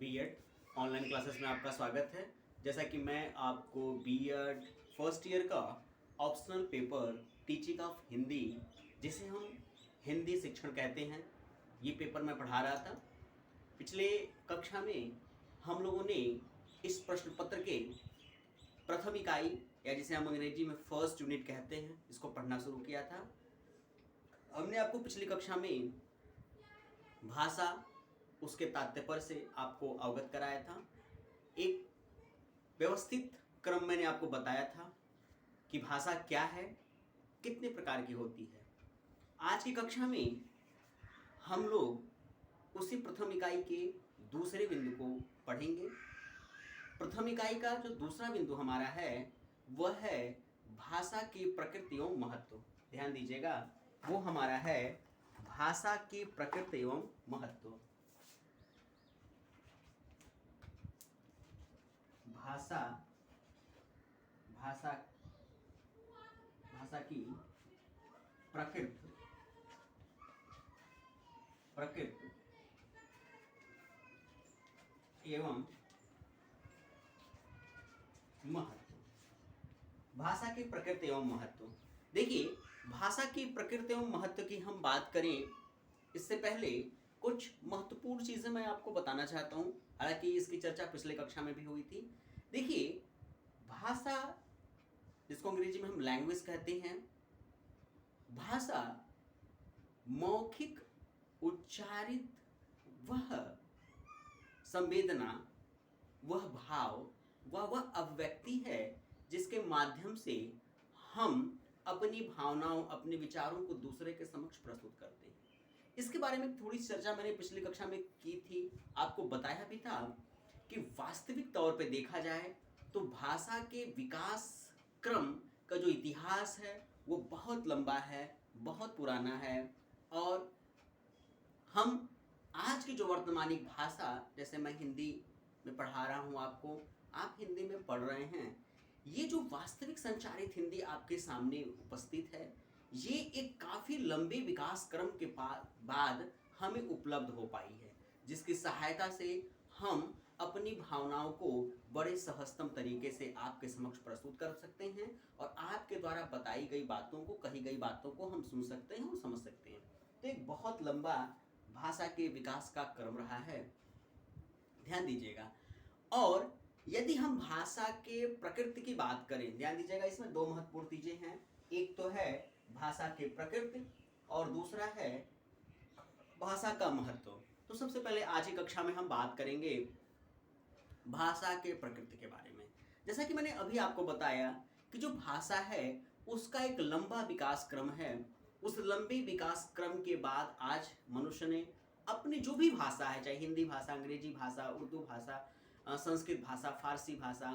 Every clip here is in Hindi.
बीएड ऑनलाइन क्लासेस में आपका स्वागत है। जैसा कि मैं आपको बीएड फर्स्ट ईयर का optional paper teaching of Hindi, जिसे हम हिंदी शिक्षण कहते हैं, ये पेपर मैं पढ़ा रहा था। पिछले कक्षा में हम लोगों ने इस प्रश्न पत्र के प्रथम इकाई या जिसे हम अंग्रेजी में फर्स्ट यूनिट कहते हैं, इसको पढ़ना शुरू किया था। हमने आपको पिछली कक्षा में भाषा, उसके तात्पर्य से आपको अवगत कराया था। एक व्यवस्थित क्रम मैंने आपको बताया था कि भाषा क्या है, कितने प्रकार की होती है। आज की कक्षा में हम लोग उसी प्रथम इकाई के दूसरे बिंदु को पढ़ेंगे। प्रथम इकाई का जो दूसरा बिंदु हमारा है वह है भाषा की प्रकृति एवं महत्व। ध्यान दीजिएगा, वो हमारा है भाषा की प्रकृति एवं महत्व। भाषा भाषा भाषा की प्रकृति एवं महत्व। भाषा की प्रकृति एवं महत्व। देखिए, भाषा की प्रकृति एवं महत्व की हम बात करें, इससे पहले कुछ महत्वपूर्ण चीजें मैं आपको बताना चाहता हूं। हालांकि इसकी चर्चा पिछले कक्षा में भी हुई थी। देखिए, भाषा, जिसको अंग्रेजी में हम लैंग्वेज कहते हैं, भाषा मौखिक उच्चारित वह संवेदना, वह भाव, वह अभिव्यक्ति है जिसके माध्यम से हम अपनी भावनाओं, अपने विचारों को दूसरे के समक्ष प्रस्तुत करते हैं। इसके बारे में थोड़ी चर्चा मैंने पिछली कक्षा में की थी, आपको बताया भी था कि वास्तविक तौर पे देखा जाए तो भाषा के विकास क्रम का जो इतिहास है वो बहुत लंबा है, बहुत पुराना है। और हम आज की जो वर्तमानिक भाषा, जैसे मैं हिंदी में पढ़ा रहा हूँ आपको, आप हिंदी में पढ़ रहे हैं, ये जो वास्तविक संचारित हिंदी आपके सामने उपस्थित है, ये एक काफ़ी लंबे विकास क्रम के बाद हमें उपलब्ध हो पाई है, जिसकी सहायता से हम अपनी भावनाओं को बड़े सहजतम तरीके से आपके समक्ष प्रस्तुत कर सकते हैं और आपके द्वारा बताई गई बातों को, कही गई बातों को हम सुन सकते हैं और समझ सकते हैं। तो एक बहुत लंबा भाषा के विकास का क्रम रहा है, ध्यान दीजिएगा। और यदि हम भाषा के प्रकृति की बात करें, ध्यान दीजिएगा, इसमें दो महत्वपूर्ण चीजें हैं। एक तो है भाषा की प्रकृति और दूसरा है भाषा का महत्व। तो सबसे पहले आज की कक्षा में हम बात करेंगे भाषा के प्रकृति के बारे में। जैसा कि मैंने अभी आपको बताया कि जो भाषा है उसका एक लंबा विकास क्रम है। उस लंबे विकास क्रम के बाद आज मनुष्य ने अपनी जो भी भाषा है, चाहे हिंदी भाषा, अंग्रेजी भाषा, उर्दू भाषा, संस्कृत भाषा, फारसी भाषा,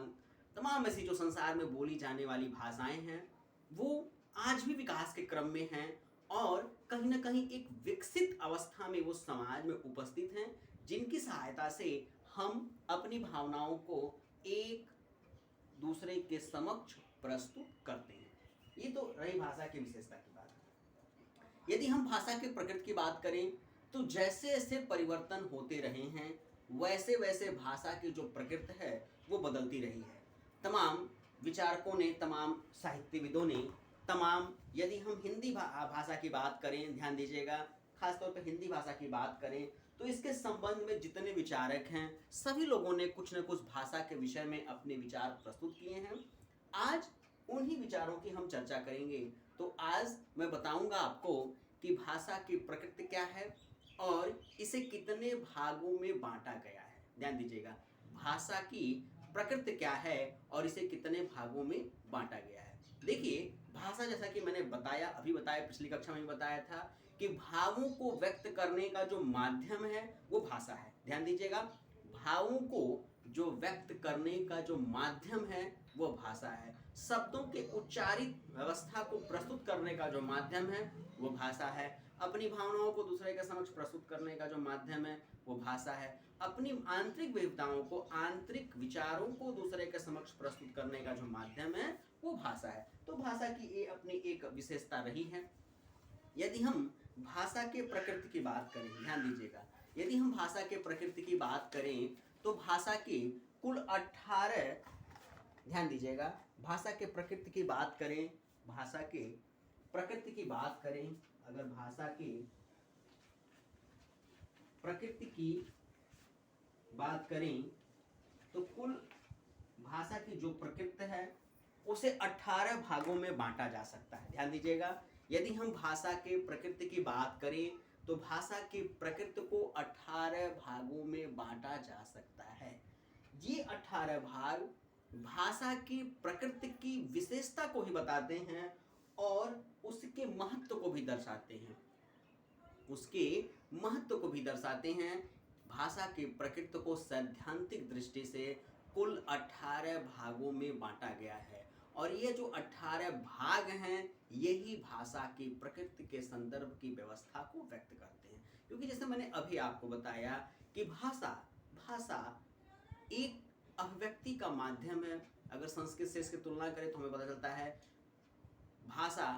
तमाम ऐसी जो संसार में बोली जाने वाली भाषाएं हैं, वो आज भी विकास के क्रम में हैं और कहीं ना कहीं एक विकसित अवस्था में वो समाज में उपस्थित हैं, जिनकी सहायता से हम अपनी भावनाओं को एक दूसरे के समक्ष प्रस्तुत करते हैं। ये तो रही भाषा की विशेषता की बात। यदि हम भाषा की प्रकृति की बात करें तो जैसे जैसे परिवर्तन होते रहे हैं, वैसे वैसे भाषा की जो प्रकृति है वो बदलती रही है। तमाम विचारकों ने, तमाम साहित्यविदों ने, तमाम, यदि हम हिंदी भाषा की बात करें, ध्यान दीजिएगा, खासतौर पर हिंदी भाषा की बात करें तो इसके संबंध में जितने विचारक हैं, सभी लोगों ने कुछ न कुछ भाषा के विषय में अपने विचार प्रस्तुत किए हैं। आज उन्हीं विचारों की हम चर्चा करेंगे। तो आज मैं बताऊंगा आपको कि भाषा की प्रकृति क्या है और इसे कितने भागों में बांटा गया है। ध्यान दीजिएगा, भाषा की प्रकृति क्या है और इसे कितने भागों में बांटा गया है। देखिए, भाषा, जैसा कि मैंने बताया, अभी बताया, पिछली कक्षा में बताया था कि भावों को व्यक्त करने का जो माध्यम है वो भाषा है। ध्यान दीजिएगा, भावों को जो व्यक्त करने का जो माध्यम है वो भाषा है। शब्दों के उच्चारित व्यवस्था को प्रस्तुत करने का जो माध्यम है वो भाषा है। अपनी भावनाओं को दूसरे के समक्ष प्रस्तुत करने का जो माध्यम है वो भाषा है। अपनी आंतरिक विविधताओं को, आंतरिक विचारों को दूसरे के समक्ष प्रस्तुत करने का जो माध्यम है वो भाषा है। तो भाषा की ये अपनी एक विशेषता रही है। यदि हम भाषा के प्रकृति की बात करें, ध्यान दीजिएगा, यदि हम भाषा के प्रकृति की बात करें तो भाषा की कुल 18, ध्यान दीजिएगा, भाषा के प्रकृति की बात करें, भाषा के प्रकृति की बात करें, अगर भाषा की प्रकृति की बात करें तो कुल भाषा की जो प्रकृति है उसे 18 भागों में बांटा जा सकता है। ध्यान दीजिएगा, यदि हम भाषा के प्रकृति की बात करें तो भाषा की प्रकृति को 18 भागों में बांटा जा सकता है। ये 18 भाग भाषा की प्रकृति की विशेषता को ही बताते हैं और उसके महत्व को भी दर्शाते हैं, उसके महत्व को भी दर्शाते हैं। भाषा की प्रकृति को सैद्धांतिक दृष्टि से कुल 18 भागों में बांटा गया है और ये जो 18 भाग हैं यही भाषा की प्रकृति के संदर्भ की व्यवस्था को व्यक्त करते हैं। क्योंकि जैसे मैंने अभी आपको बताया कि भाषा एक अभिव्यक्ति का माध्यम है। अगर संस्कृत से इसकी तुलना करें तो हमें पता चलता है भाषा,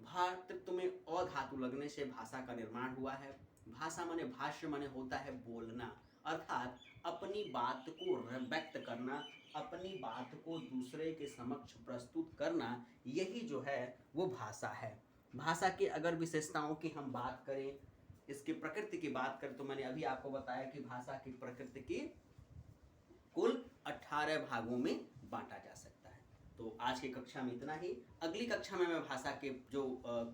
भातृत्व में अ धातु लगने से भाषा का निर्माण हुआ है। भाषा माने भाष्य माने होता है बोलना, अर्थात अपनी बात को व्यक्त करना, अपनी बात को दूसरे के समक्ष प्रस्तुत करना, यही जो है वो भाषा है। भाषा की अगर विशेषताओं की हम बात करें, इसकी प्रकृति की बात करें तो मैंने अभी आपको बताया कि भाषा की प्रकृति की कुल 18 भागों में बांटा जा सकता है। तो आज की कक्षा में इतना ही। अगली कक्षा में मैं भाषा के जो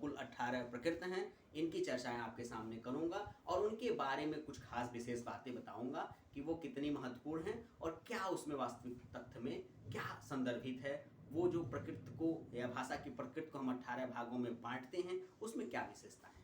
कुल 18 प्रकृति हैं इनकी चर्चाएं आपके सामने करूंगा और उनके बारे में कुछ खास विशेष बातें बताऊंगा कि वो कितनी महत्वपूर्ण हैं और क्या उसमें वास्तविक तथ्य में क्या संदर्भित है। वो जो प्रकृति को या भाषा की प्रकृति को हम 18 भागों में बांटते हैं उसमें क्या विशेषता है।